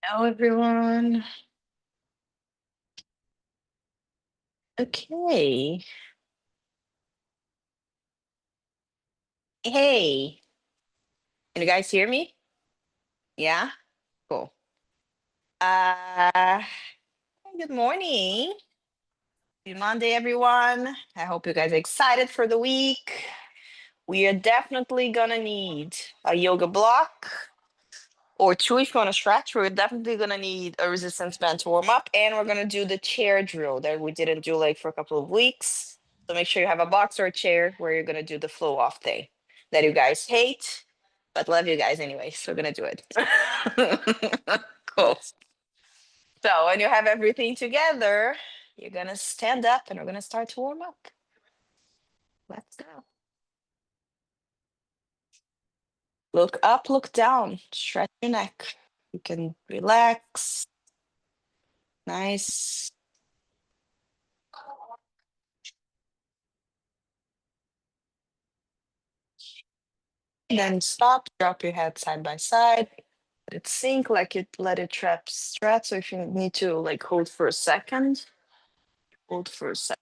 Hello, everyone. Okay. Hey, can you guys hear me? Yeah? Cool. Uh, Good morning. Good Monday, everyone. I hope you guys are excited for the week. We are definitely gonna need a yoga block or two if you want to stretch. We're definitely gonna need a resistance band to warm up, and we're gonna do the chair drill that we didn't do like for a couple of weeks. So make sure you have a box or a chair where you're gonna do the flow off thing that you guys hate, but love you guys anyway. So we're gonna do it. Cool. So when you have everything together, you're gonna stand up and we're gonna start to warm up. Let's go. Look up, look down, stretch your neck. You can relax. Nice. Then stop, drop your head side by side. Let it sink like you let it trap stretch. So if you need to like hold for a second, hold for a second.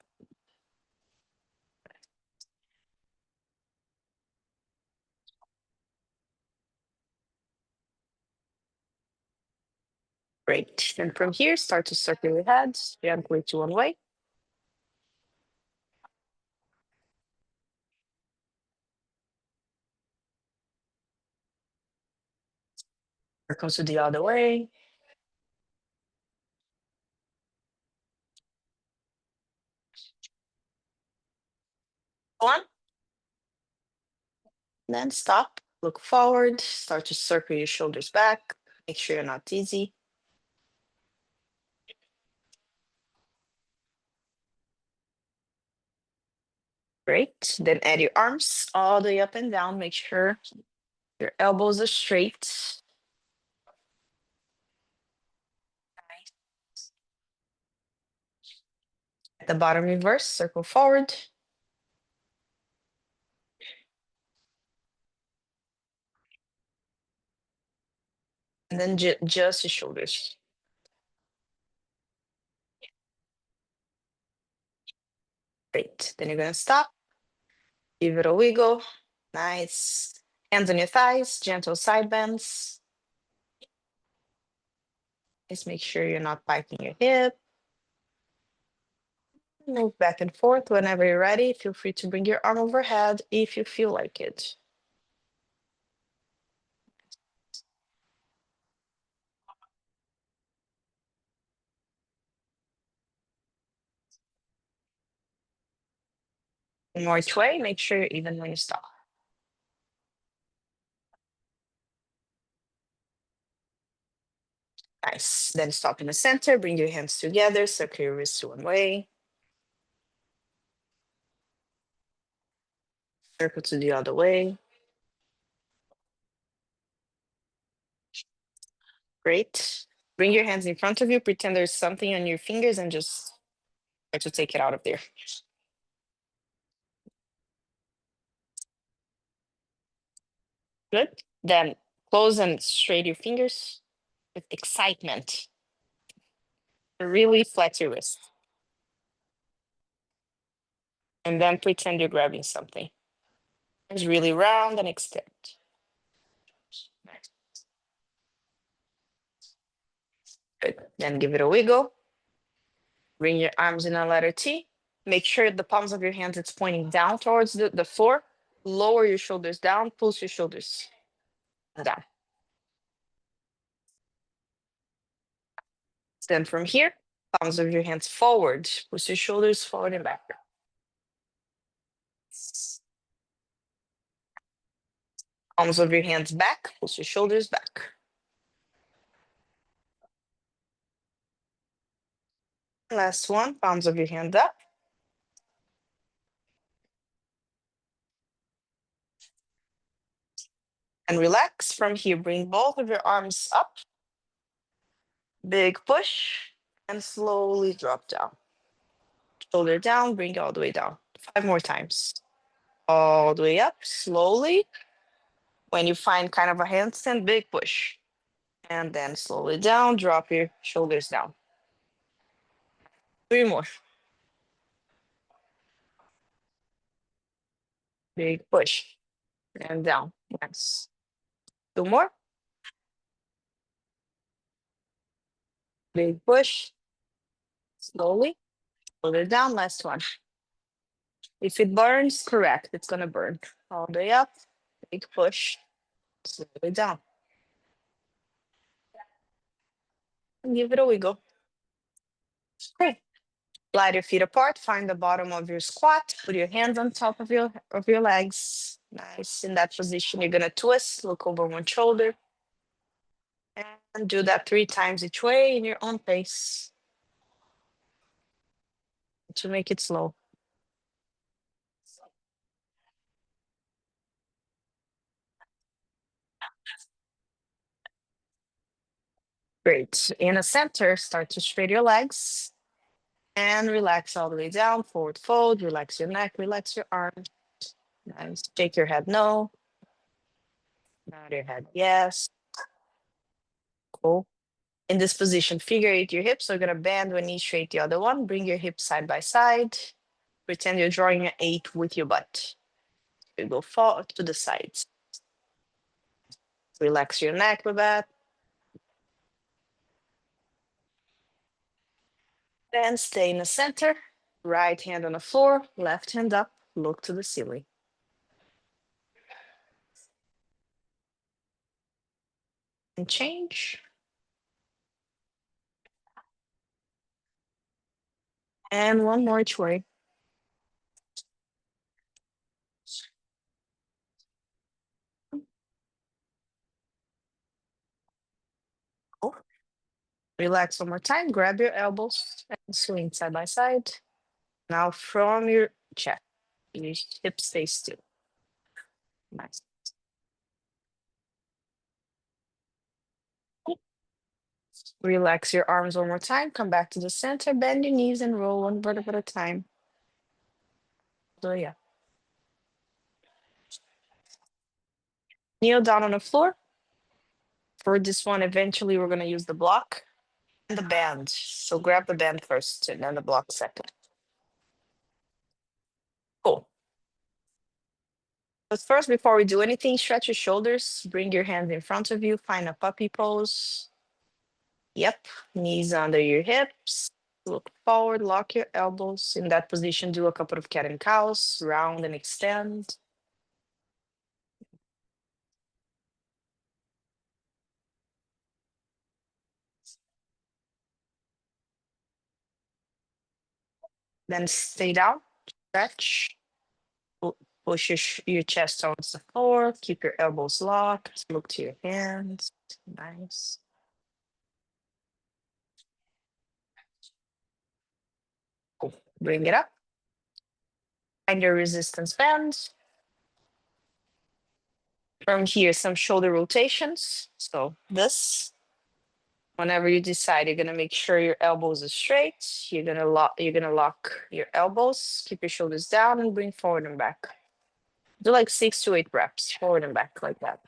Great. And from here, start to circle your head gently to one way. Circle to the other way. One. Then stop. Look forward. Start to circle your shoulders back. Make sure you're not dizzy. Great. Then add your arms all the way up and down. Make sure your elbows are straight. At the bottom, reverse, circle forward. And then just your shoulders. Great. Then you're going to stop. Give it a wiggle. Nice. Hands on your thighs, gentle side bends. Just make sure you're not biting your hip. Move back and forth whenever you're ready. Feel free to bring your arm overhead if you feel like it. One more each way. Make sure you're even when you stop. Nice. Then stop in the center. Bring your hands together. Circle your wrists one way. Circle to the other way. Great. Bring your hands in front of you. Pretend there's something on your fingers and just try to take it out of there. Good. Then close and straight your fingers with excitement. Really flex your wrist. And then pretend you're grabbing something. It's really round and extend. Nice. Good. Then give it a wiggle. Bring your arms in a letter T. Make sure the palms of your hands it's pointing down towards the floor. Lower your shoulders down, pulse your shoulders down. Then from here, palms of your hands forward. Push your shoulders forward and back. Palms of your hands back, push your shoulders back. Last one, palms of your hand up. And relax. From here, bring both of your arms up. Big push and slowly drop down. Shoulder down, bring it all the way down. 5 more times. All the way up, slowly. When you find kind of a handstand, big push. And then slowly down, drop your shoulders down. 3 more. Big push. And down. Nice. 2 more. Big push. Slowly. Shoulder down. Last one. If it burns, correct. It's going to burn. All the way up. Big push. Slowly down. And give it a wiggle. Great. Slide your feet apart. Find the bottom of your squat. Put your hands on top of your legs. Nice. In that position, you're gonna twist. Look over one shoulder, and do that 3 times each way in your own pace to make it slow. Great. In the center, start to straighten your legs and relax all the way down. Forward fold. Relax your neck. Relax your arms. Nice. Shake your head no. Nod your head yes. Cool. In this position, figure eight your hips. So you're gonna bend one knee straight the other one. Bring your hips side by side. Pretend you're drawing an 8 with your butt. You go forward to the sides. Relax your neck with that. Then stay in the center. Right hand on the floor, left hand up, look to the ceiling. And change. And one more each way. Cool. Relax one more time. Grab your elbows and swing side by side. Now from your chest, your hips stay still. Nice. Relax your arms one more time. Come back to the center. Bend your knees and roll one vertebra at a time. So yeah. Kneel down on the floor. For this one, eventually we're going to use the block and the band. So grab the band first and then the block second. Cool. But first, before we do anything, stretch your shoulders. Bring your hands in front of you. Find a puppy pose. Yep. Knees under your hips. Look forward. Lock your elbows. In that position, do a couple of cat and cows. Round and extend. Then stay down. Stretch. Push your chest towards the floor. Keep your elbows locked. Look to your hands. Nice. Cool. Bring it up. Find your resistance band. From here, some shoulder rotations. So this, whenever you decide, you're gonna make sure your elbows are straight. You're gonna lock your elbows, keep your shoulders down and bring forward and back. Do like 6 to 8 reps, forward and back like that.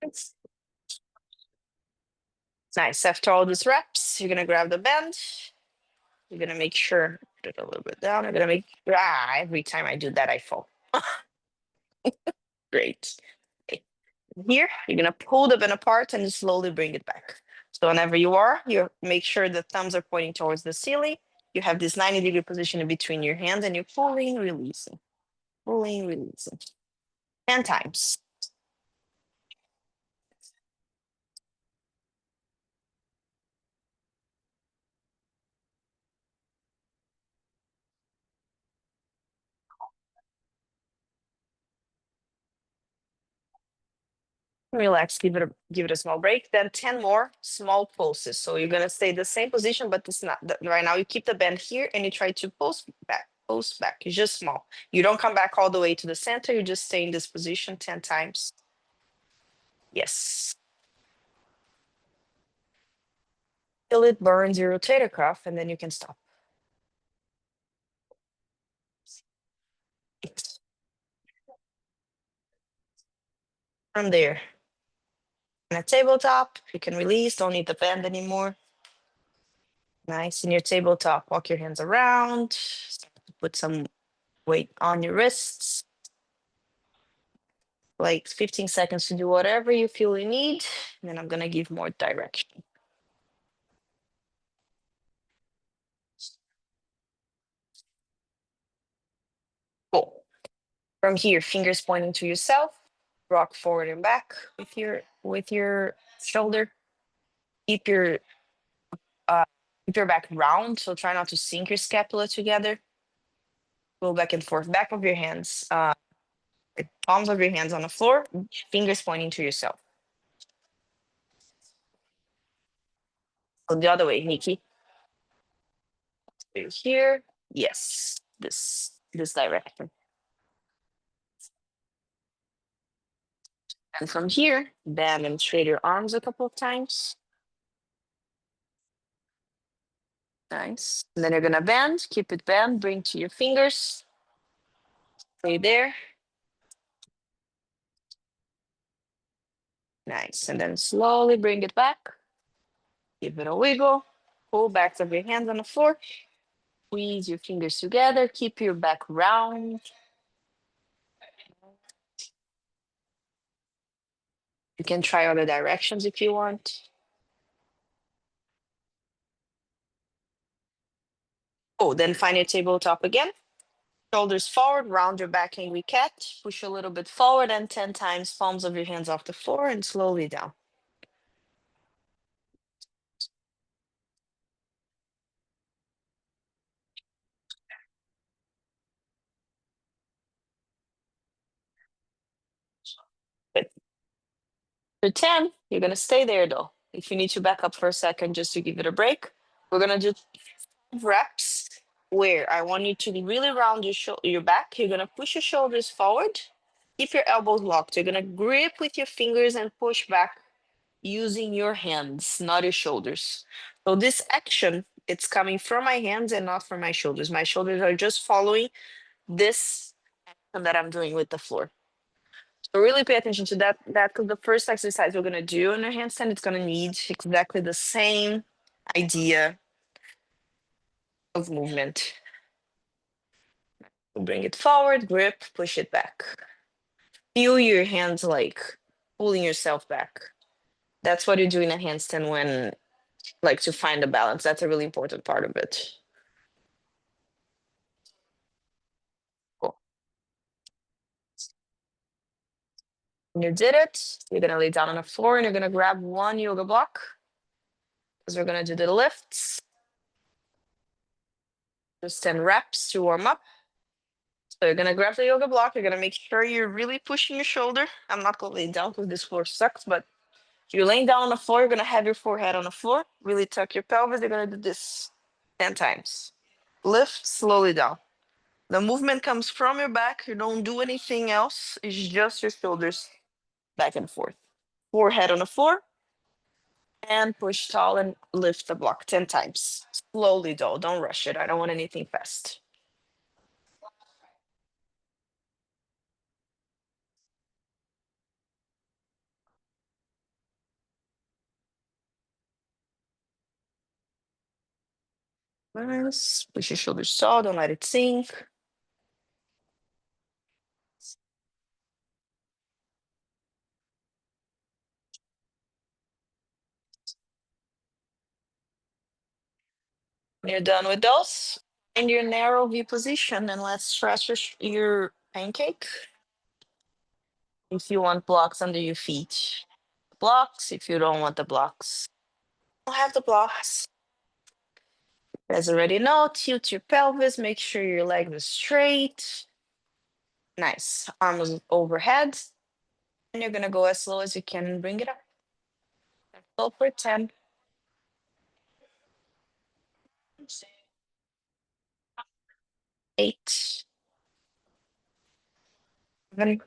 It's nice. After all these reps, you're gonna grab the band. You're gonna make sure, put it a little bit down. You're gonna make, every time I do that, I fall. Great. Okay. Here, you're gonna pull the band apart and slowly bring it back. So whenever you are, you make sure the thumbs are pointing towards the ceiling. You have this 90-degree position in between your hands and you're pulling, releasing, pulling, releasing. 10 times. Relax, give it a small break. Then 10 more small pulses. So you're gonna stay the same position, but it's not right now. You keep the band here and you try to pulse back, pulse back. It's just small. You don't come back all the way to the center. You just stay in this position 10 times. Yes. till it burns your rotator cuff, and then you can stop. From there, on a tabletop, you can release, don't need the band anymore. Nice. In your tabletop, walk your hands around, start to put some weight on your wrists. Like 15 seconds to do whatever you feel you need. And then I'm going to give more direction. Cool. From here, fingers pointing to yourself, rock forward and back with your shoulder. Keep your uh keep your back round, so try not to sink your scapula together. Go back and forth, back of your hands, palms of your hands on the floor, fingers pointing to yourself. Go the other way, Nikki. Here, yes, this direction. And from here, bend and straight your arms a couple of times. Nice. And then you're gonna bend, keep it bent, bring to your fingers. Stay there. Nice. And then slowly bring it back. Give it a wiggle. Pull back of your hands on the floor. Squeeze your fingers together. Keep your back round. You can try other directions if you want. Oh, then find your tabletop again. Shoulders forward, round your back, angry cat. Push a little bit forward and 10 times palms of your hands off the floor and slowly down. Good. For 10, you're going to stay there though. If you need to back up for a second just to give it a break, we're going to do reps where I want you to really round your back. You're going to push your shoulders forward. Keep your elbows locked. You're going to grip with your fingers and push back using your hands, not your shoulders. So this action, it's coming from my hands and not from my shoulders. My shoulders are just following this action that I'm doing with the floor. So really pay attention to that because the first exercise we're going to do in a handstand, it's going to need exactly the same idea of movement. Bring it forward, grip, push it back. Feel your hands like pulling yourself back. That's what you do in a handstand when, like, to find the balance. That's a really important part of it. Cool. When you did it, you're going to lay down on the floor and you're going to grab one yoga block because we're going to do the lifts. Just 10 reps to warm up. So you're gonna grab the yoga block. You're gonna make sure you're really pushing your shoulder. I'm not gonna lay down because this floor sucks, but you're laying down on the floor. You're gonna have your forehead on the floor. Really tuck your pelvis. You're gonna do this 10 times. Lift slowly down. The movement comes from your back. You don't do anything else. It's just your shoulders back and forth. Forehead on the floor. And push tall and lift the block 10 times. Slowly though. Don't rush it. I don't want anything fast. Nice. Push your shoulders tall. Don't let it sink. When you're done with those, find your narrow V position and let's stretch your pancake. If you want blocks under your feet, blocks. If you don't want the blocks, don't have the blocks. As already know, tilt your pelvis, make sure your legs are straight. Nice. Arms overhead. And you're gonna go as slow as you can and bring it up. Go for 10. 8. 7.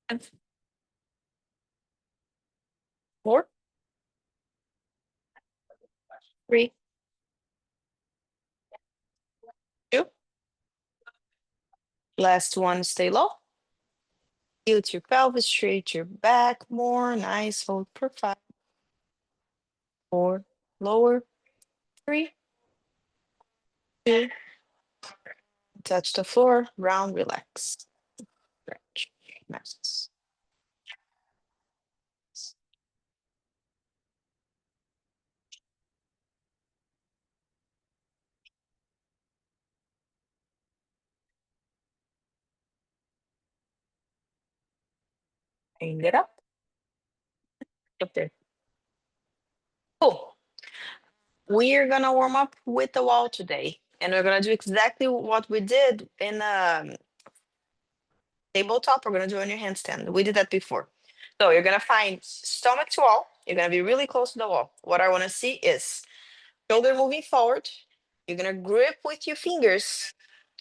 5. 4, 3, 2. Last one, stay low. Tilt your pelvis, straight your back more. Nice. Hold for 5, 4, lower, 3, 2, touch the floor, round, relax. Stretch. Nice. Bring it up there. Cool. We're gonna warm up with the wall today, and we're gonna do exactly what we did in tabletop. We're gonna do on your handstand. We did that before. So you're gonna find stomach to wall. You're gonna be really close to the wall. What I want to see is shoulder moving forward. You're gonna grip with your fingers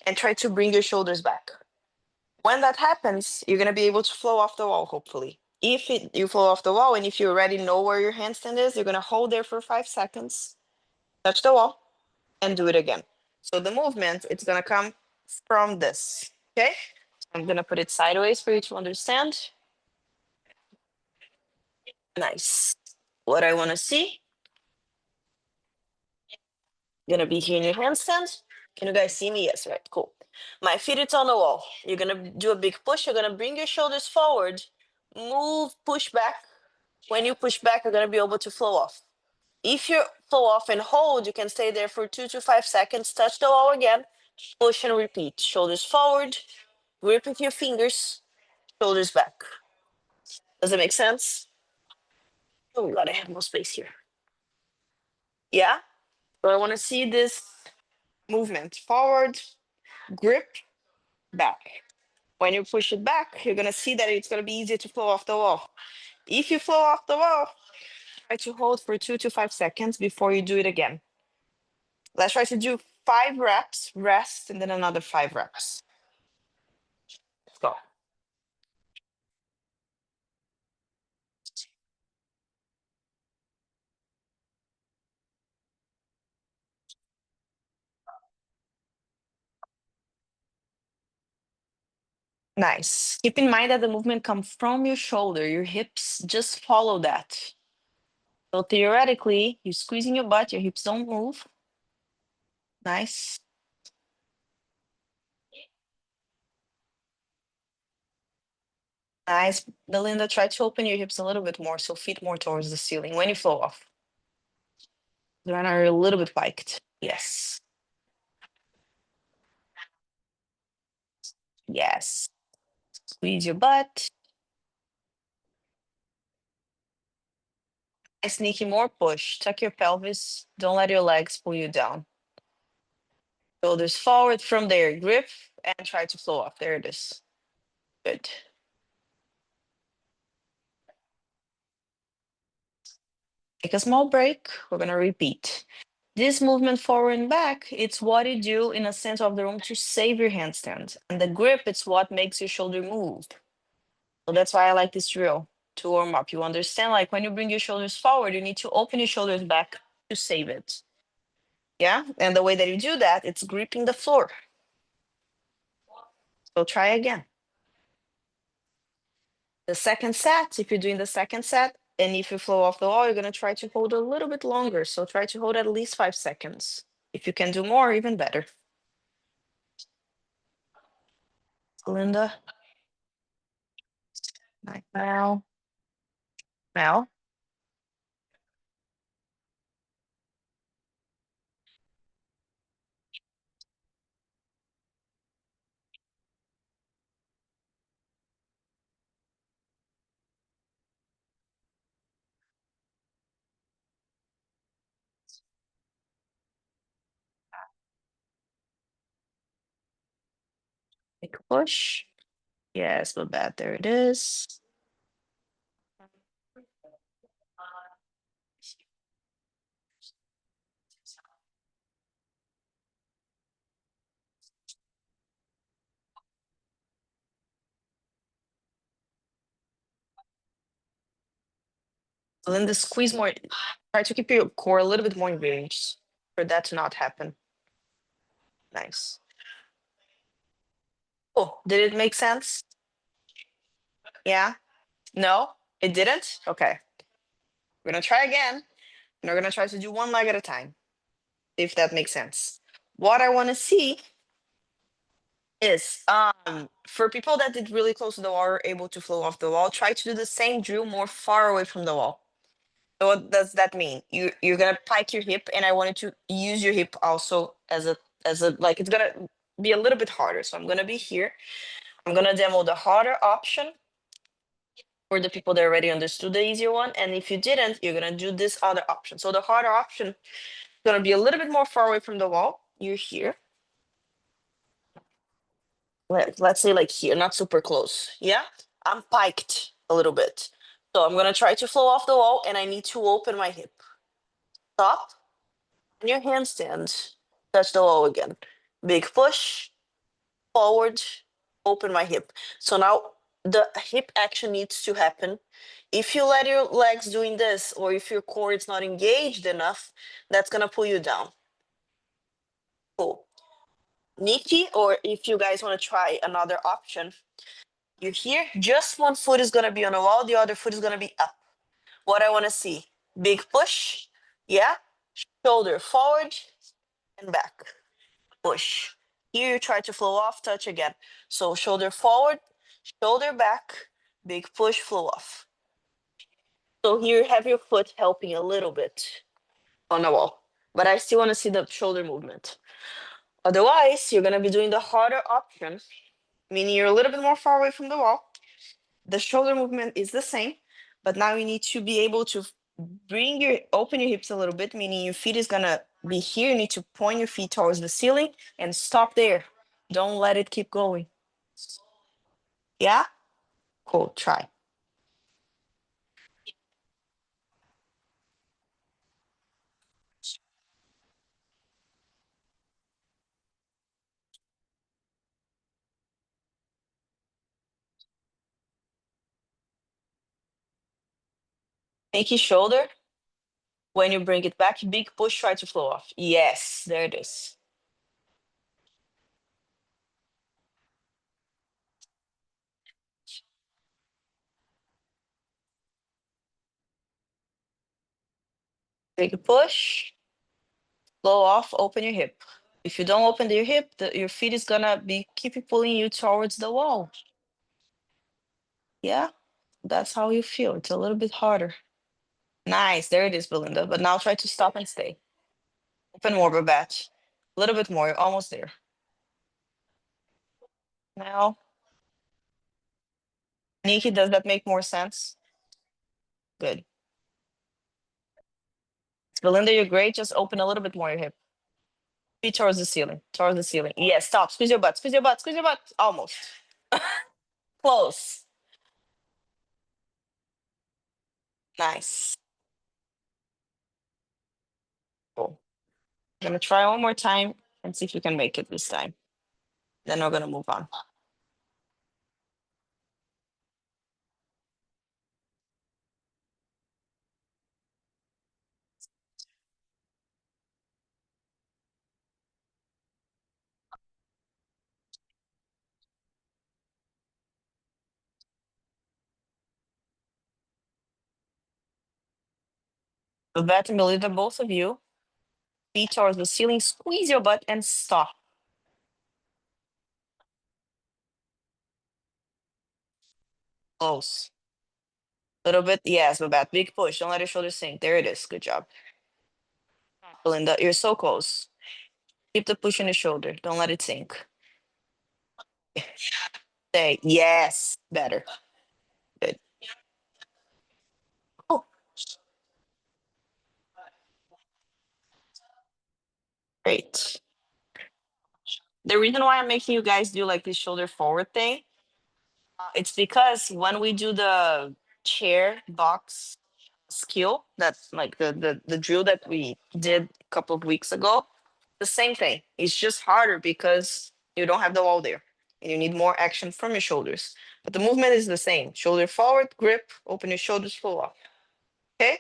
and try to bring your shoulders back. When that happens, you're gonna be able to flow off the wall, hopefully. If you flow off the wall, and if you already know where your handstand is, you're gonna hold there for 5 seconds, touch the wall, and do it again. So the movement, it's gonna come from this. Okay? I'm gonna put it sideways for you to understand. Nice. What I wanna see, gonna be here in your handstand. Can you guys see me? Yes, right, cool. My feet, it's on the wall. You're gonna do a big push. You're gonna bring your shoulders forward, move, push back. When you push back, you're gonna be able to flow off. If you flow off and hold, you can stay there for 2 to 5 seconds, touch the wall again, push and repeat. Shoulders forward, grip with your fingers, shoulders back. Does it make sense? Oh God, I have no space here. Yeah? So I wanna see this movement. Forward, grip, back. When you push it back, you're gonna see that it's gonna be easier to flow off the wall. If you flow off the wall, try to hold for 2 to 5 seconds before you do it again. Let's try to do 5 reps, rest, and then another 5 reps. Let's go. Nice. Keep in mind that the movement comes from your shoulder. Your hips just follow that. So theoretically, you're squeezing your butt, your hips don't move. Nice. Nice. Belinda, try to open your hips a little bit more, so feet more towards the ceiling when you flow off. Then are a little bit piked. Yes. Yes. Squeeze your butt. And sneaky more push. Tuck your pelvis. Don't let your legs pull you down. Shoulders forward from there. Grip and try to flow off. There it is. Good. Take a small break. We're going to repeat. This movement forward and back, it's what you do in a center of the room to save your handstand. And the grip, it's what makes your shoulder move. So that's why I like this drill to warm up. You understand, like when you bring your shoulders forward, you need to open your shoulders back to save it. Yeah. And the way that you do that, it's gripping the floor. So try again. The second set, if you're doing the second set, and if you flow off the wall, you're going to try to hold a little bit longer. So try to hold at least 5 seconds. If you can do more, even better. Linda. Nice. Now, make a push. Yes, but bad. There it is. Linda, squeeze more. Try to keep your core a little bit more engaged for that to not happen. Nice. Oh, did it make sense? Yeah? No? It didn't? Okay. We're gonna try again. And we're gonna try to do one leg at a time, if that makes sense. What I wanna see is for people that did really close to the wall or able to flow off the wall, try to do the same drill more far away from the wall. So what does that mean? You're gonna pike your hip, and I wanted to use your hip also as a like it's gonna be a little bit harder. So I'm gonna be here. I'm gonna demo the harder option for the people that already understood the easier one. And if you didn't, you're gonna do this other option. So the harder option is gonna be a little bit more far away from the wall. You're here. Let's say like here, not super close. Yeah, I'm piked a little bit. So I'm gonna try to flow off the wall, and I need to open my hip. Stop. On your handstand, touch the wall again. Big push, forward, open my hip. So now the hip action needs to happen. If you let your legs doing this, or if your core is not engaged enough, that's gonna pull you down. Cool. Nikki, or if you guys want to try another option, you here, just one foot is gonna be on the wall, the other foot is gonna be up. What I wanna see, big push, yeah, shoulder forward and back. Push. Here you try to flow off, touch again. So shoulder forward, shoulder back, big push, flow off. So here you have your foot helping a little bit on the wall, but I still want to see the shoulder movement. Otherwise, you're gonna be doing the harder option, meaning you're a little bit more far away from the wall. The shoulder movement is the same, but now you need to be able to open your hips a little bit, meaning your feet is gonna be here. You need to point your feet towards the ceiling and stop there. Don't let it keep going. Yeah? Cool. Try. Make your shoulder. When you bring it back, big push, try to flow off. Yes, there it is. Big push, flow off, open your hip. If you don't open your hip, your feet is gonna be keep pulling you towards the wall. Yeah, that's how you feel. It's a little bit harder. Nice, there it is, Belinda. But now try to stop and stay. Open more, Babette. A little bit more, you're almost there. Now, Nikki, does that make more sense? Good. Belinda, you're great. Just open a little bit more your hip. Feet towards the ceiling. Towards the ceiling. Yes, stop. Squeeze your butt. Squeeze your butt. Squeeze your butt. Almost. Close. Nice. Cool. I'm gonna try one more time and see if you can make it this time. Then we're gonna move on. Babette and Belinda, both of you, feet towards the ceiling. Squeeze your butt and stop. Close. Little bit. Yes, Babette. Big push. Don't let your shoulders sink. There it is. Good job. Belinda, you're so close. Keep the push on your shoulder. Don't let it sink. Stay. Yes. Better. Good. Oh, great. The reason why I'm making you guys do like this shoulder forward thing, it's because when we do the chair box skill, that's like the drill that we did a couple of weeks ago, the same thing. It's just harder because you don't have the wall there and you need more action from your shoulders. But the movement is the same. Shoulder forward, grip, open your shoulders, pull off. Okay,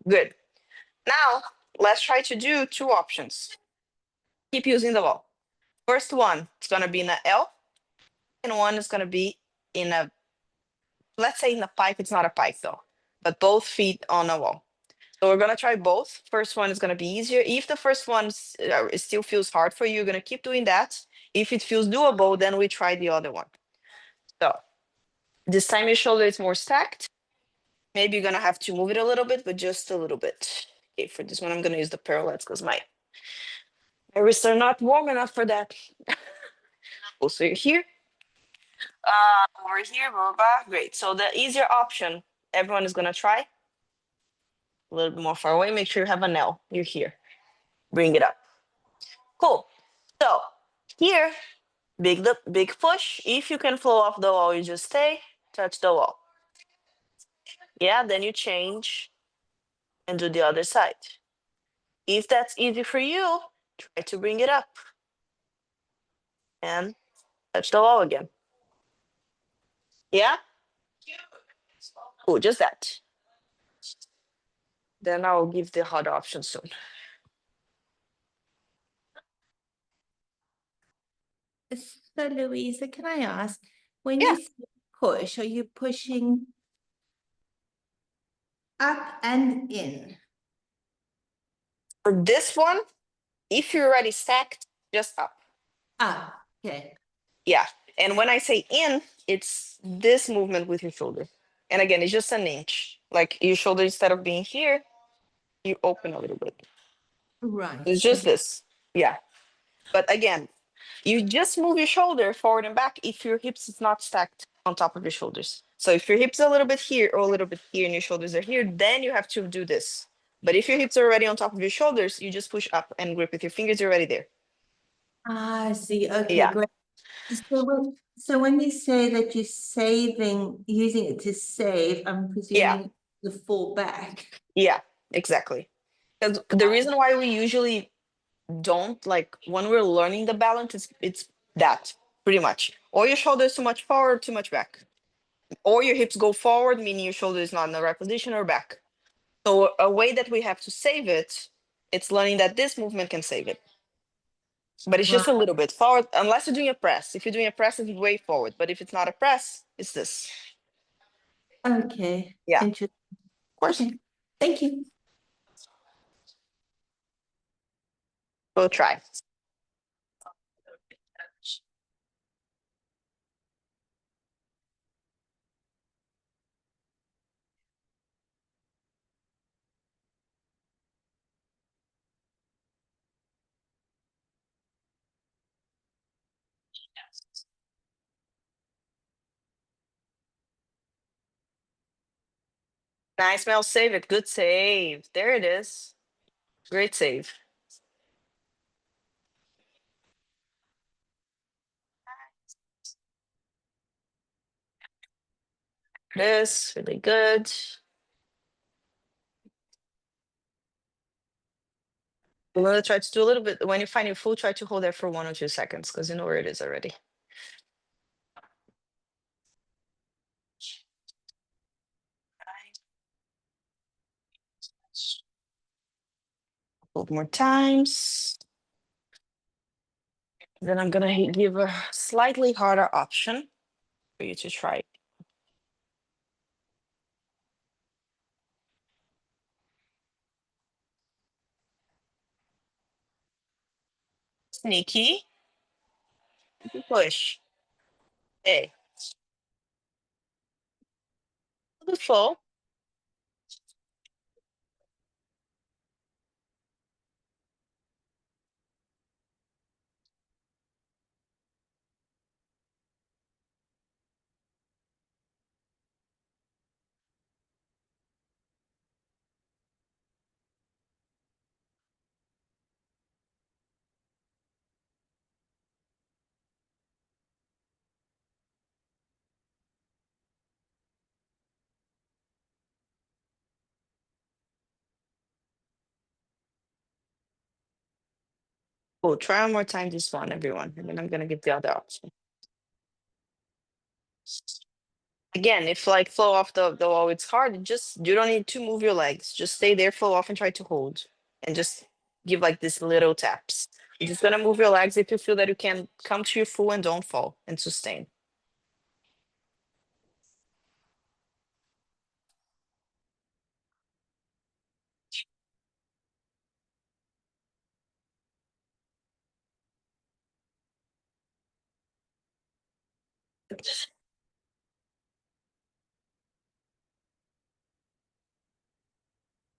good. Now, let's try to do two options. Keep using the wall. First one, it's gonna be in a L, and one is gonna be in a, let's say in a pike, it's not a pike though, but both feet on a wall. So we're gonna try both. First one is gonna be easier. If the first one it still feels hard for you, you're gonna keep doing that. If it feels doable, then we try the other one. So this time your shoulder is more stacked. Maybe you're gonna have to move it a little bit, but just a little bit. Okay, for this one, I'm gonna use the parallels because my wrists are not warm enough for that. Also, you're here, over here, blah, blah, blah. Great. So the easier option, everyone is gonna try. A little bit more far away. Make sure you have an L. You're here. Bring it up. Cool. So here, big push. If you can flow off the wall, you just stay, touch the wall. Yeah, then you change and do the other side. If that's easy for you, try to bring it up and touch the wall again. Yeah? Cool, just that. Then I'll give the hard option soon. So, Louisa, can I ask, when Yeah. you say push, are you pushing up and in? For this one, if you're already stacked, just up. Up, okay. Yeah. And when I say in, it's this movement with your shoulder. And again, it's just an inch. Like your shoulder, instead of being here, you open a little bit. Right. It's just Okay. this. Yeah. But again, you just move your shoulder forward and back if your hips is not stacked on top of your shoulders. So if your hips are a little bit here or a little bit here and your shoulders are here, then you have to do this. But if your hips are already on top of your shoulders, you just push up and grip with your fingers, you're already there. I see. Okay, Yeah. great. So when you say that you're saving, using it to save, I'm Yeah. presuming the fall back. Yeah. Exactly. Because the reason why we usually don't like when we're learning the balance, it's that pretty much. Or your shoulders too much forward, too much back. Or your hips go forward, meaning your shoulder is not in the right position, or back. So a way that we have to save it, it's learning that this movement can save it. But it's just a Right. little bit forward, unless you're doing a press. If you're doing a press, it's way forward. But if it's not a press, it's this. Okay. Yeah, of Interesting. course. Okay. Thank you. We'll try. Nice, Mel. Save it. Good save. There it is. Great save. This really good. I'm gonna try to do a little bit. When you find your full, try to hold there for 1 or 2 seconds because you know where it is already. Couple more times. Then I'm gonna give a slightly harder option for you to try. Sneaky. Push. Hey. Beautiful. Cool. Try one more time this one, everyone. And then I'm gonna give the other option. Again, if like flow off the wall, it's hard. Just you don't need to move your legs. Just stay there, flow off, and try to hold, and just give like this little taps. You're just gonna move your legs if you feel that you can come to your full and don't fall and sustain.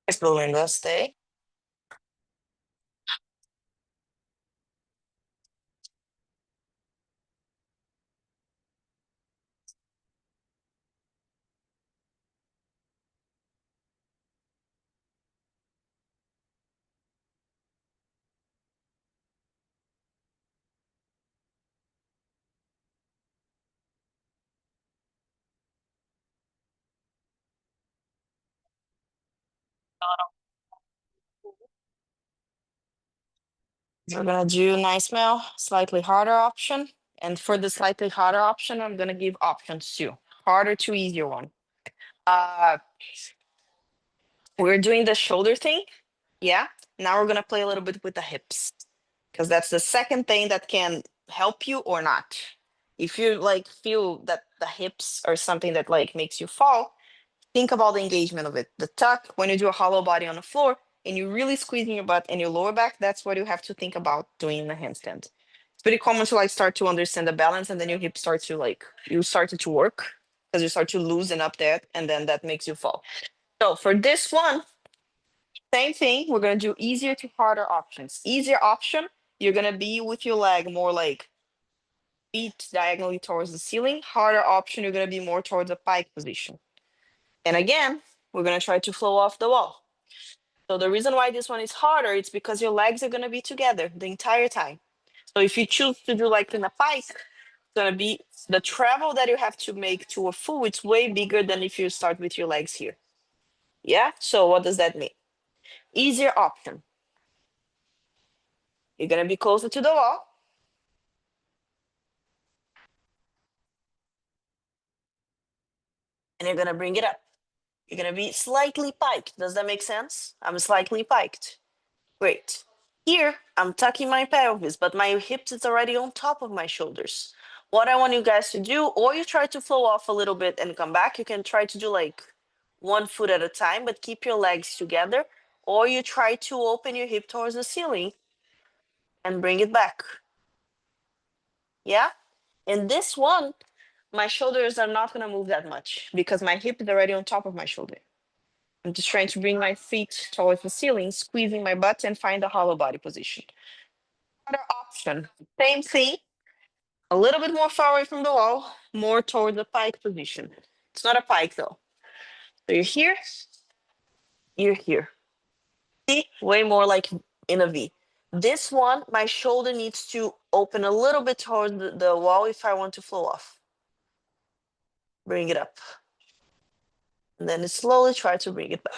Yes, Belinda, stay. We're gonna do nice male, slightly harder option. And for the slightly harder option, I'm gonna give options too. Harder to easier one. Uh, we're doing the shoulder thing. Yeah. Now we're gonna play a little bit with the hips because that's the second thing that can help you or not. If you like feel that the hips are something that like makes you fall, think about the engagement of it. The tuck, when you do a hollow body on the floor and you're really squeezing your butt and your lower back, that's what you have to think about doing in the handstand. It's pretty common to like start to understand the balance and then your hips start to like you start to work because you start to loosen up that and then that makes you fall. So for this one, same thing. We're gonna do easier to harder options. Easier option, you're gonna be with your leg more like feet diagonally towards the ceiling. Harder option, you're gonna be more towards the pike position. And again, we're gonna try to flow off the wall. So the reason why this one is harder, it's because your legs are gonna be together the entire time. So if you choose to do like in a pike, it's gonna be the travel that you have to make to a full, it's way bigger than if you start with your legs here. Yeah. So what does that mean? Easier option. You're gonna be closer to the wall and you're gonna bring it up. You're gonna be slightly piked. Does that make sense? I'm slightly piked. Great. Here, I'm tucking my pelvis, but my hips is already on top of my shoulders. What I want you guys to do, or you try to flow off a little bit and come back. You can try to do like one foot at a time, but keep your legs together. Or you try to open your hip towards the ceiling and bring it back. Yeah? And this one, my shoulders are not gonna move that much because my hip is already on top of my shoulder. I'm just trying to bring my feet towards the ceiling, squeezing my butt and find the hollow body position. Other option, same thing, a little bit more far away from the wall, more toward the pike position. It's not a pike though. So you're here, you're here. See, way more like in a V. This one, my shoulder needs to open a little bit toward the wall if I want to flow off. Bring it up. And then slowly try to bring it back.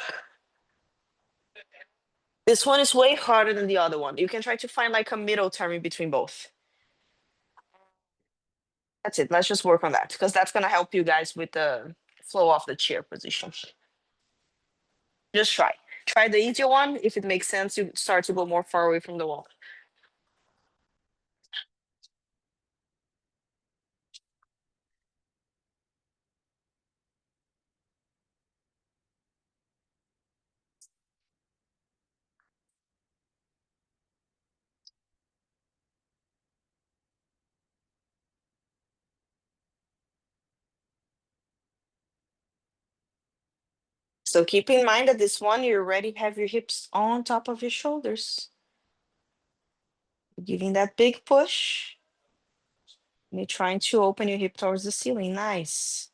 This one is way harder than the other one. You can try to find like a middle term in between both. That's it. Let's just work on that because that's gonna help you guys with the flow off the chair position. Just try. Try the easier one. If it makes sense, you start to go more far away from the wall. So keep in mind that this one, you already have your hips on top of your shoulders. Giving that big push. You're trying to open your hip towards the ceiling. Nice.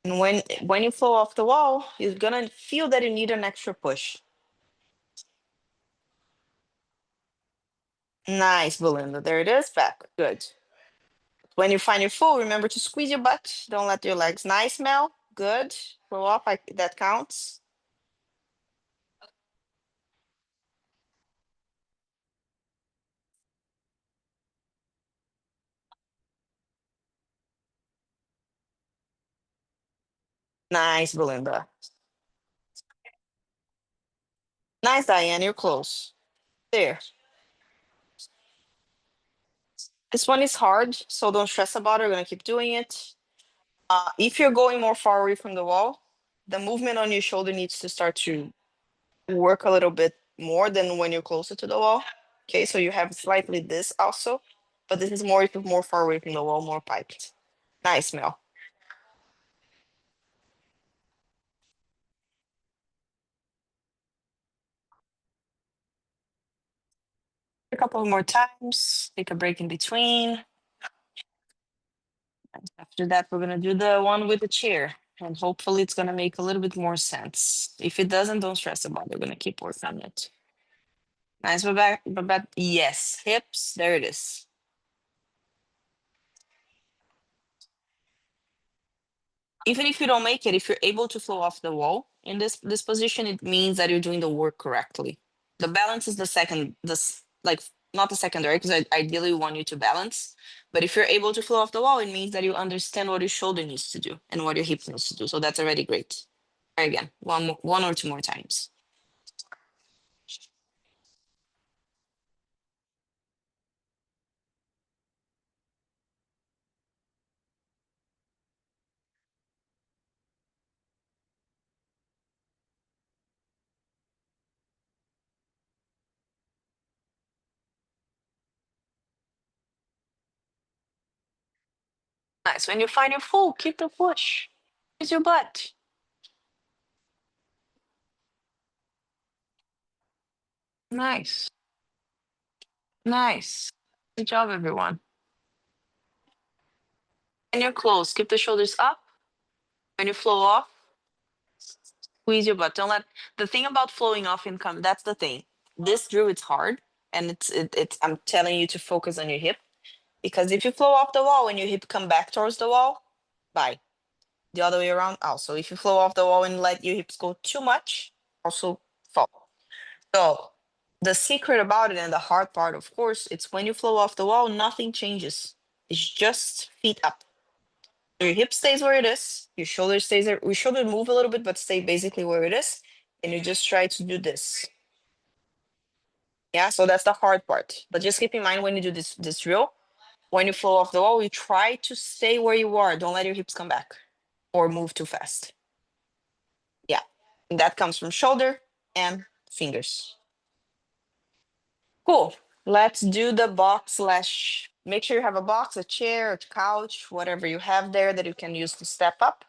And when you flow off the wall, you're gonna feel that you need an extra push. Nice, Belinda. There it is. Back. Good. When you find your full, remember to squeeze your butt. Don't let your legs. Nice, Mel. Good. Flow up. That counts. Nice, Belinda. Nice, Diane. You're close. There. This one is hard, so don't stress about it. We're gonna keep doing it. If you're going more far away from the wall, the movement on your shoulder needs to start to work a little bit more than when you're closer to the wall. Okay, so you have slightly this also, but this is more if you're more far away from the wall, more piped. Nice, Mel. A couple more times. Take a break in between. After that, we're gonna do the one with the chair, and hopefully it's gonna make a little bit more sense. If it doesn't, don't stress about it. We're gonna keep working on it. Nice, Babette. Babette. Yes, hips. There it is. Even if you don't make it, if you're able to flow off the wall in this position, it means that you're doing the work correctly. The balance is the second, this like not the secondary, because I ideally want you to balance. But if you're able to flow off the wall, it means that you understand what your shoulder needs to do and what your hip needs to do. So that's already great. Try again, one or two more times. Nice. When you find your full, keep the push. Use your butt. Nice. Nice. Good job, everyone. And you're close. Keep the shoulders up. When you flow off, squeeze your butt. Don't let the thing about flowing off and come. That's the thing. This drill it's hard, and it's. I'm telling you to focus on your hip because if you flow off the wall and your hip come back towards the wall, bye. The other way around also. If you flow off the wall and let your hips go too much, also fall. So the secret about it and the hard part, of course, it's when you flow off the wall, nothing changes. It's just feet up. Your hip stays where it is. Your shoulder stays there. Your shoulder move a little bit, but stay basically where it is. And you just try to do this. Yeah, so that's the hard part. But just keep in mind when you do this drill, when you flow off the wall, you try to stay where you are. Don't let your hips come back or move too fast. Yeah, and that comes from shoulder and fingers. Cool. Let's do the box slash. Make sure you have a box, a chair, a couch, whatever you have there that you can use to step up.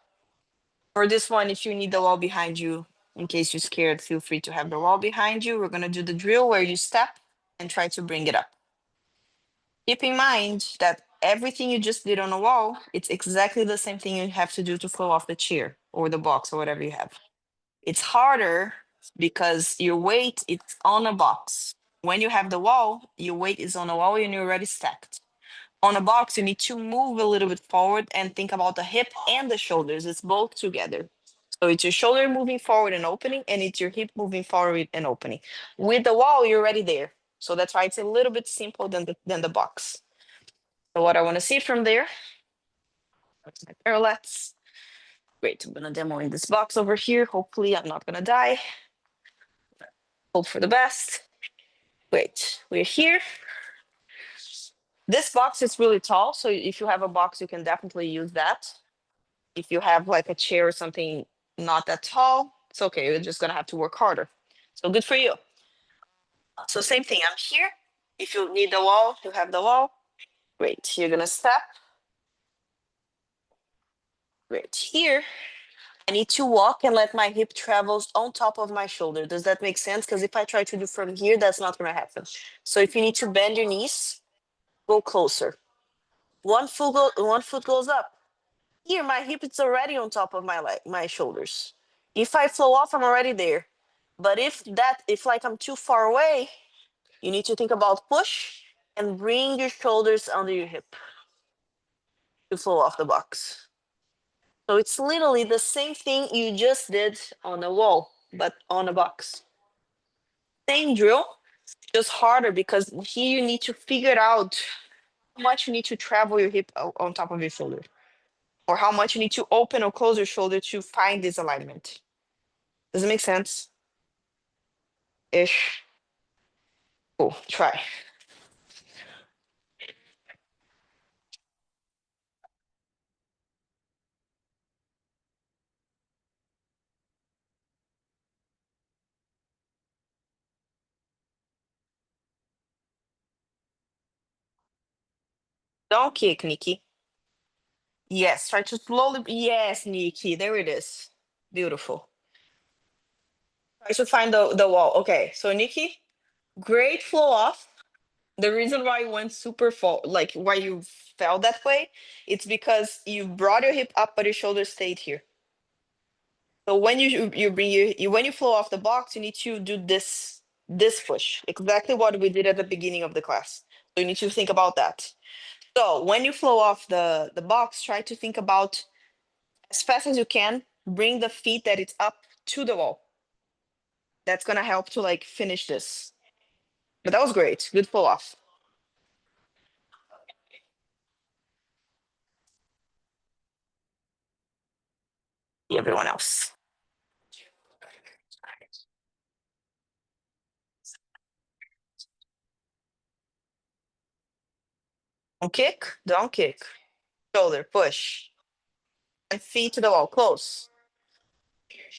For this one, if you need the wall behind you, in case you're scared, feel free to have the wall behind you. We're gonna do the drill where you step and try to bring it up. Keep in mind that everything you just did on a wall, it's exactly the same thing you have to do to flow off the chair or the box or whatever you have. It's harder because your weight is on a box. When you have the wall, your weight is on a wall and you're already stacked. On a box, you need to move a little bit forward and think about the hip and the shoulders. It's both together. So it's your shoulder moving forward and opening, and it's your hip moving forward and opening. With the wall, you're already there. So that's why it's a little bit simpler than the box. So what I want to see from there, that's my parallettes. Great, I'm gonna demo in this box over here. Hopefully I'm not gonna die. Hope for the best. Great, we're here. This box is really tall, so if you have a box, you can definitely use that. If you have like a chair or something not that tall, it's okay. You're just gonna have to work harder. So good for you. So same thing, I'm here. If you need the wall, you have the wall. Great, you're gonna step. Great, here. I need to walk and let my hip travels on top of my shoulder. Does that make sense? Because if I try to do from here, that's not gonna happen. So if you need to bend your knees, go closer. One foot goes up. Here, my hip is already on top of my leg, my shoulders. If I flow off, I'm already there. But if like I'm too far away, you need to think about push and bring your shoulders under your hip to flow off the box. So it's literally the same thing you just did on a wall, but on a box. Same drill, just harder because here you need to figure out how much you need to travel your hip on top of your shoulder. or how much you need to open or close your shoulder to find this alignment. Does it make sense? Ish. Cool. Try. Don't kick, Nikki. Yes, try to slowly. Yes, Nikki. There it is. Beautiful. Try to find the wall. Okay, so Nikki, great flow off. The reason why you went super fall, like why you fell that way, it's because you brought your hip up, but your shoulder stayed here. So when you bring you when you flow off the box, you need to do this push, exactly what we did at the beginning of the class. So you need to think about that. So when you flow off the box, try to think about as fast as you can, bring the feet that it's up to the wall. That's gonna help to like finish this. But that was great. Good flow off. Everyone else. Don't kick, don't kick. Shoulder, push. And feet to the wall, close.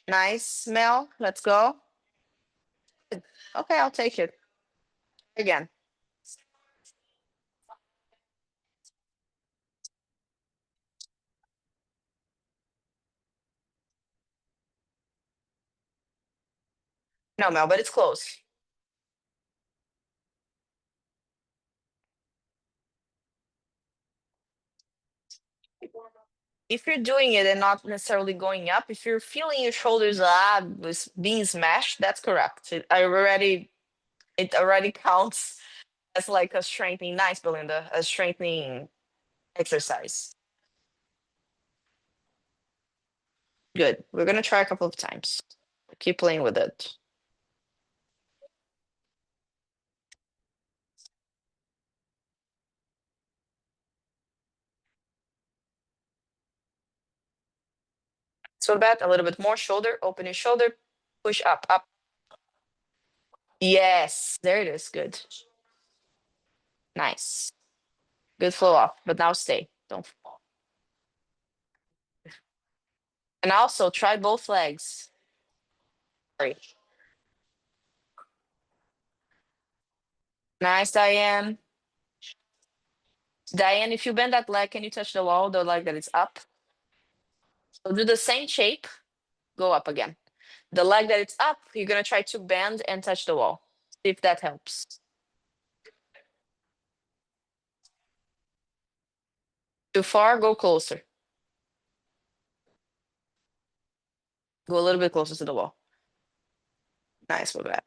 Nice, Mel. Let's go. Okay, I'll take it. Again. No, Mel, but it's close. If you're doing it and not necessarily going up, if you're feeling your shoulders being smashed, that's correct. It already counts as like a strengthening. Nice, Belinda, a strengthening exercise. Good. We're gonna try a couple of times. Keep playing with it. So bad, a little bit more shoulder, open your shoulder, push up, up. Yes, there it is. Good. Nice. Good flow off, but now stay. Don't fall. And also try both legs. Sorry. Nice, Diane. Diane, if you bend that leg, can you touch the wall, the leg that is up? So do the same shape, go up again. The leg that it's up, you're gonna try to bend and touch the wall. See if that helps. Too far, go closer. Go a little bit closer to the wall. Nice, with that.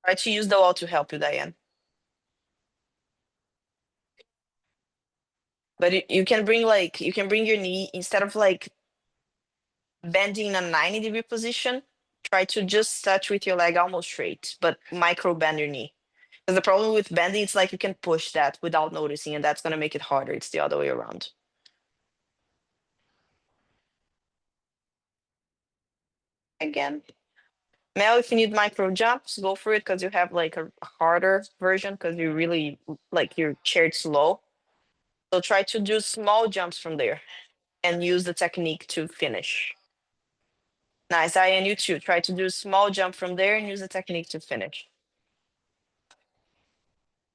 Try to use the wall to help you, Diane. But you can bring you can bring your knee instead of like bending in a 90-degree position, try to just touch with your leg almost straight, but micro bend your knee. Because the problem with bending, it's like you can push that without noticing, and that's going to make it harder. It's the other way around. Again. Mel, if you need micro jumps, go for it because you have like a harder version because you really like your chair slow. So try to do small jumps from there and use the technique to finish. Nice, I and you too. Try to do a small jump from there and use the technique to finish.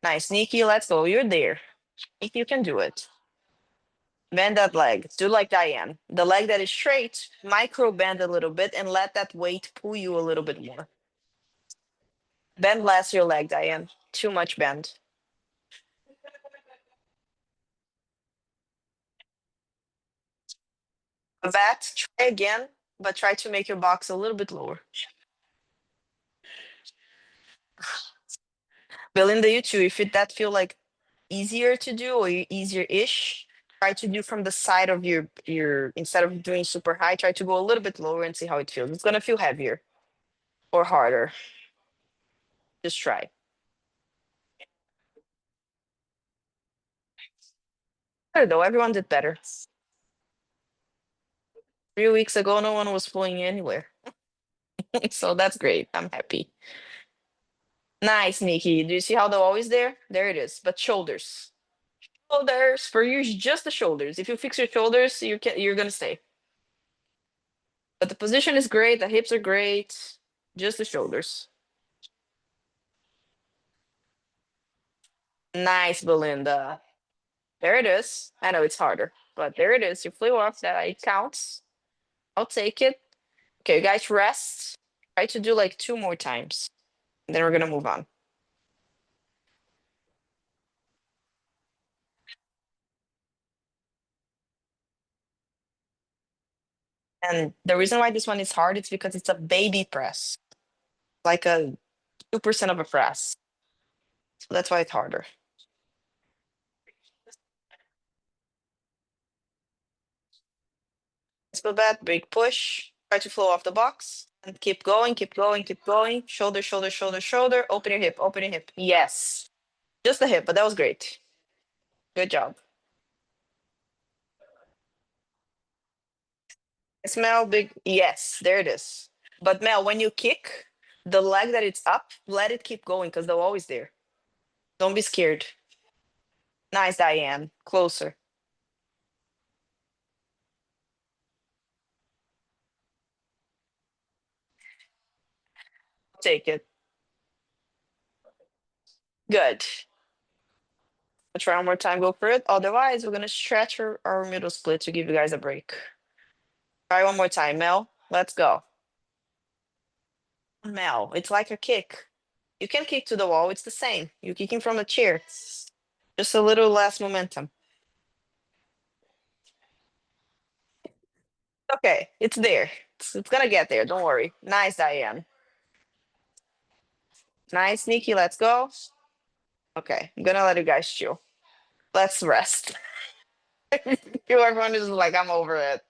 Nice, Nikki, let's go. You're there. If you can do it. Bend that leg. Do like Diane. The leg that is straight, micro bend a little bit and let that weight pull you a little bit more. Bend less your leg, Diane. Too much bend. That, try again, but try to make your box a little bit lower. Belinda, you too. If that feel like easier to do or easier-ish, try to do from the side of your instead of doing super high, try to go a little bit lower and see how it feels. It's gonna feel heavier or harder. Just try. Better though, everyone did better. 3 weeks ago, no one was pulling anywhere. So that's great. I'm happy. Nice, Nikki. Do you see how the wall is there? There it is. But shoulders. Shoulders. For you, it's just the shoulders. If you fix your shoulders, you're gonna stay. But the position is great, the hips are great. Just the shoulders. Nice, Belinda. There it is. I know it's harder, but there it is. You flew off that. It counts. I'll take it. Okay, guys, rest. Try to do like 2 more times. Then we're gonna move on. And the reason why this one is hard is because it's a baby press, like a 2% of a press. So that's why it's harder. Let's go back, big push. Try to flow off the box. And keep going, keep going, keep going. Shoulder, shoulder, shoulder, shoulder. Open your hip, open your hip. Yes. Just the hip, but that was great. Good job. Smell big. Yes, there it is. But Mel, when you kick, the leg that it's up, let it keep going because they're always there. Don't be scared. Nice, Diane. Closer. Take it. Good. We'll try one more time, go for it. Otherwise, we're gonna stretch our middle split to give you guys a break. Try one more time, Mel. Let's go. Mel, it's like a kick. You can kick to the wall, it's the same. You're kicking from a chair. Just a little less momentum. Okay, it's there. It's gonna get there, don't worry. Nice, Diane. Nice, Nikki, let's go. Okay, I'm gonna let you guys chill. Let's rest. Everyone is like, I'm over it.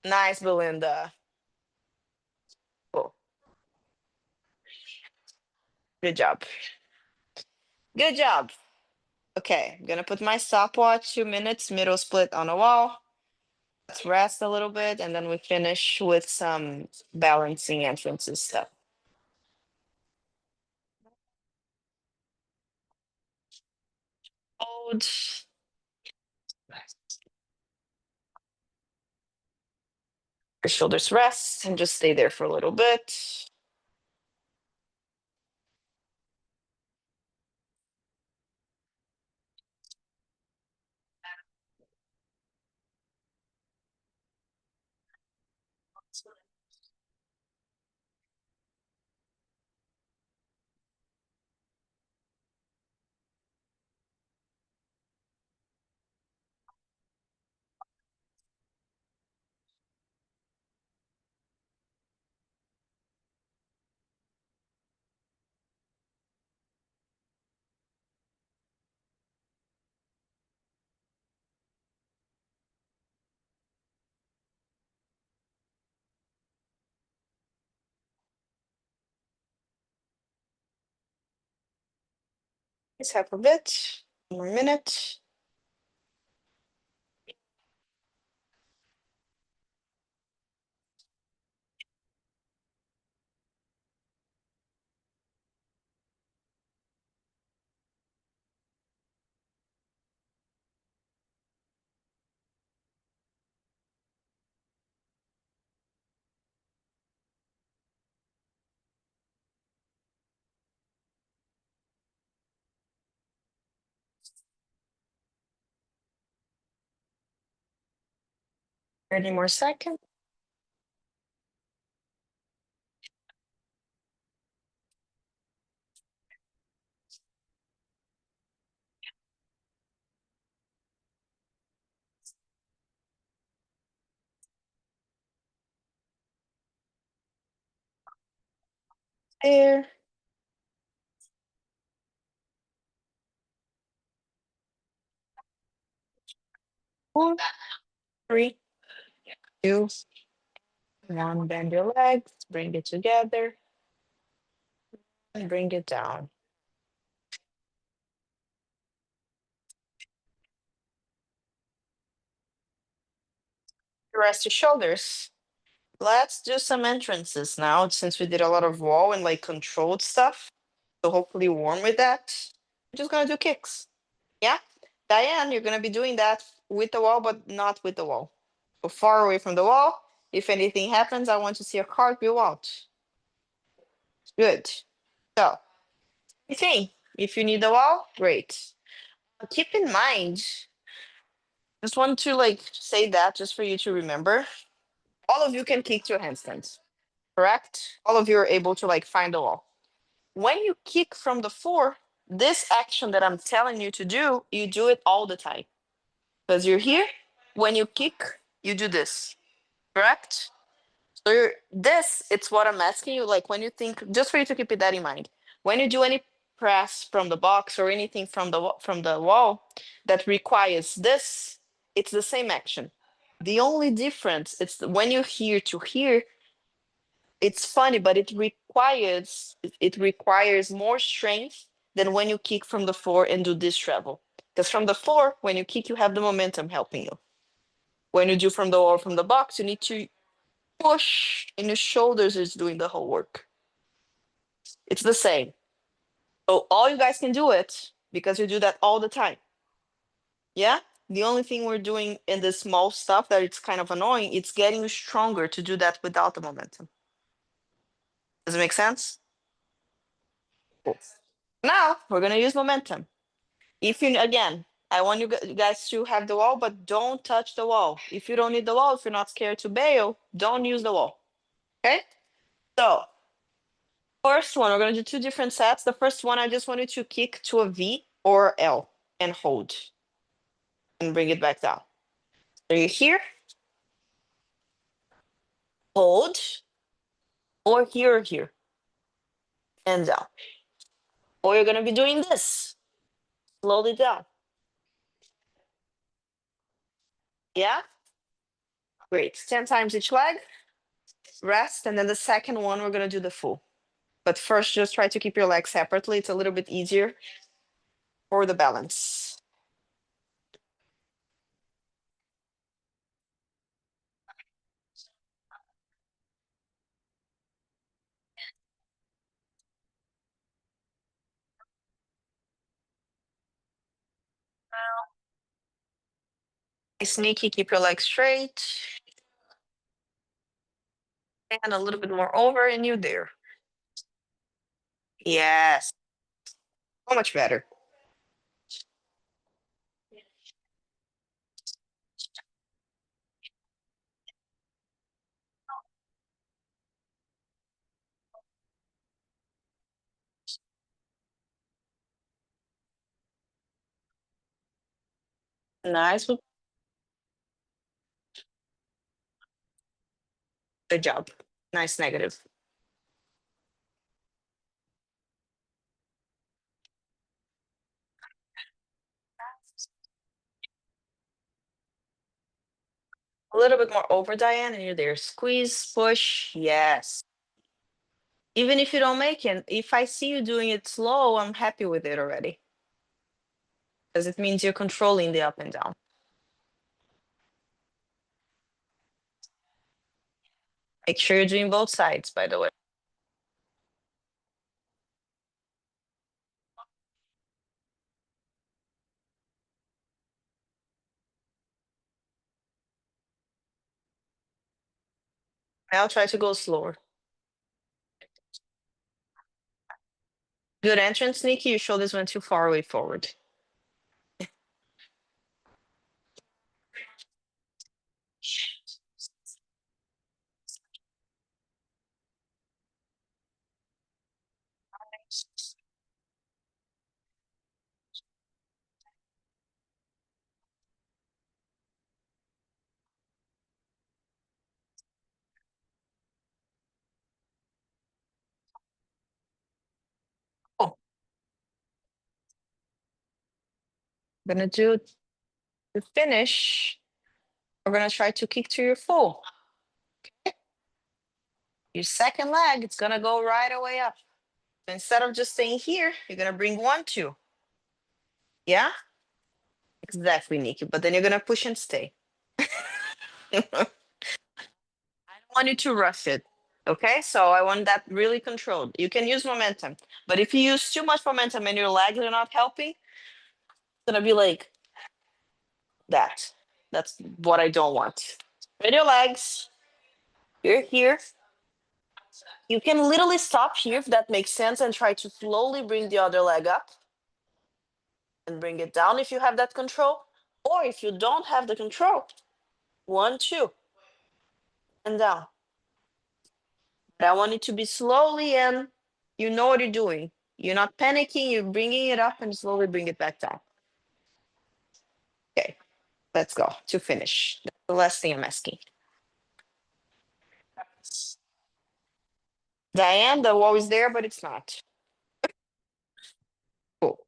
Nice, Belinda. Cool. Good job. Good job. Okay, I'm gonna put my stopwatch 2 minutes, middle split on a wall. Let's rest a little bit, and then we finish with some balancing entrances stuff. Hold. Your shoulders rest and just stay there for a little bit. Just half a bit. 1 more minute. Any more seconds? There. 4, 3, 2, 1. Bend your legs, bring it together, and bring it down. Rest your shoulders. Let's do some entrances now, since we did a lot of wall and like controlled stuff. So hopefully warm with that. I'm just gonna do kicks. Yeah? Diane, you're gonna be doing that with the wall, but not with the wall. So far away from the wall. If anything happens, I want to see a cartwheel out. Good. So, you think if you need the wall, great. Keep in mind, just want to like say that just for you to remember. All of you can kick to a handstand, correct? All of you are able to like find the wall. When you kick from the floor, this action that I'm telling you to do, you do it all the time. Because you're here, when you kick, you do this, correct? So this, it's what I'm asking you. Like when you think, just for you to keep that in mind, when you do any press from the box or anything from from the wall that requires this, it's the same action. The only difference it's when you're here to here. It's funny, but it requires more strength than when you kick from the floor and do this travel. Because from the floor, when you kick, you have the momentum helping you. When you do from the wall, from the box, you need to push, and your shoulders is doing the whole work. It's the same. So all you guys can do it because you do that all the time. Yeah. The only thing we're doing in the small stuff that it's kind of annoying, it's getting you stronger to do that without the momentum. Does it make sense? Cool. Now we're gonna use momentum. If you again, I want you guys to have the wall, but don't touch the wall. If you don't need the wall, if you're not scared to bail, don't use the wall. Okay? So first one, we're gonna do two different sets. The first one, I just want you to kick to a V or L and hold and bring it back down. So you're here, hold, or here, and down. Or you're gonna be doing this. Slowly down. Yeah? Great. 10 times each leg. Rest. And then the second one, we're gonna do the full. But first, just try to keep your legs separately. It's a little bit easier for the balance. Sneaky, keep your legs straight. And a little bit more over, and you're there. Yes, so much better. Nice. Good job. Nice negative. A little bit more over, Diane, and you're there. Squeeze, push. Yes. Even if you don't make it, if I see you doing it slow, I'm happy with it already. Because it means you're controlling the up and down. Make sure you're doing both sides, by the way. I'll try to go slower. Good entrance, Nikki. Your shoulders went too far away forward. Oh, gonna do the finish. We're gonna try to kick to your full. Your second leg, it's gonna go right away up. So instead of just staying here, you're gonna bring 1, 2. Yeah, exactly, Nikki. But then you're gonna push and stay. want you to rush it. Okay, so I want that really controlled. You can use momentum, but if you use too much momentum and your legs are not helping, it's gonna be like that. That's what I don't want. With your legs, you're here. You can literally stop here if that makes sense and try to slowly bring the other leg up and bring it down if you have that control. Or if you don't have the control, one, two, and down. But I want it to be slowly and you know what you're doing. You're not panicking, you're bringing it up and slowly bring it back down. Okay, let's go to finish. That's the last thing I'm asking. Diane, the wall is there, but it's not. Cool.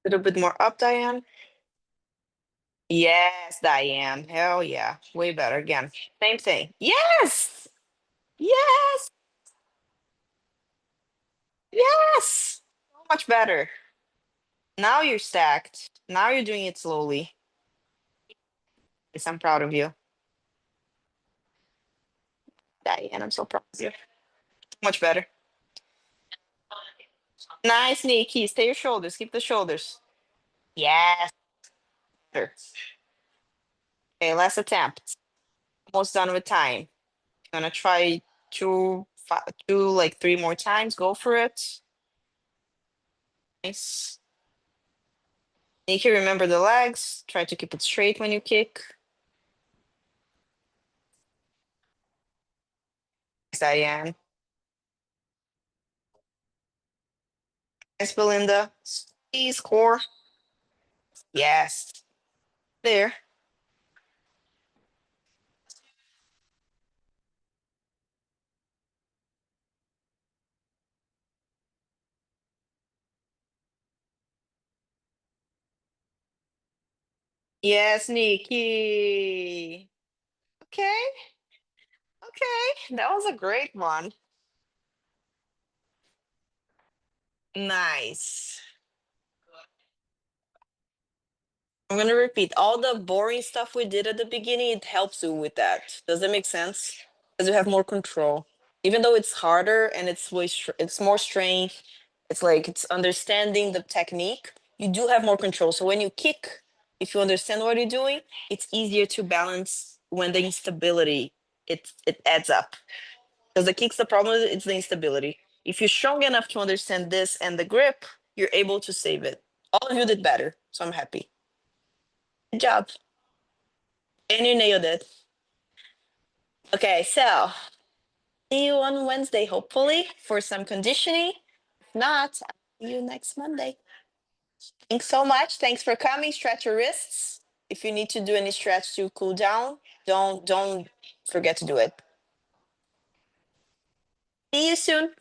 A little bit more up, Diane. Yes, Diane. Hell yeah. Way better again. Same thing. Yes. Yes. Yes. So much better. Now you're stacked. Now you're doing it slowly. Yes, I'm proud of you. Diane, I'm so proud of you. Much better. Nice, Nikki. Stay your shoulders. Keep the shoulders. Yes. Better. Okay, last attempt. Almost done with time. Gonna try like three more times. Go for it. Nice. Nikki, remember the legs. Try to keep it straight when you kick. Nice, Diane. Nice, Belinda. Squeeze core. Yes. There. Yes, Nikki. Okay. Okay. That was a great one. Nice. I'm gonna repeat all the boring stuff we did at the beginning. It helps you with that. Does that make sense? Because you have more control. Even though it's harder and it's more strength. It's like it's understanding the technique. You do have more control. So when you kick, if you understand what you're doing, it's easier to balance when the instability it adds up. Because the kick's the problem. It's the instability. If you're strong enough to understand this and the grip, you're able to save it. All of you did better. So I'm happy. Good job. And you nailed it. Okay, so see you on Wednesday, hopefully, for some conditioning. If not, I'll see you next Monday. Thanks so much. Thanks for coming. Stretch your wrists. If you need to do any stretch to cool down, don't forget to do it. See you soon.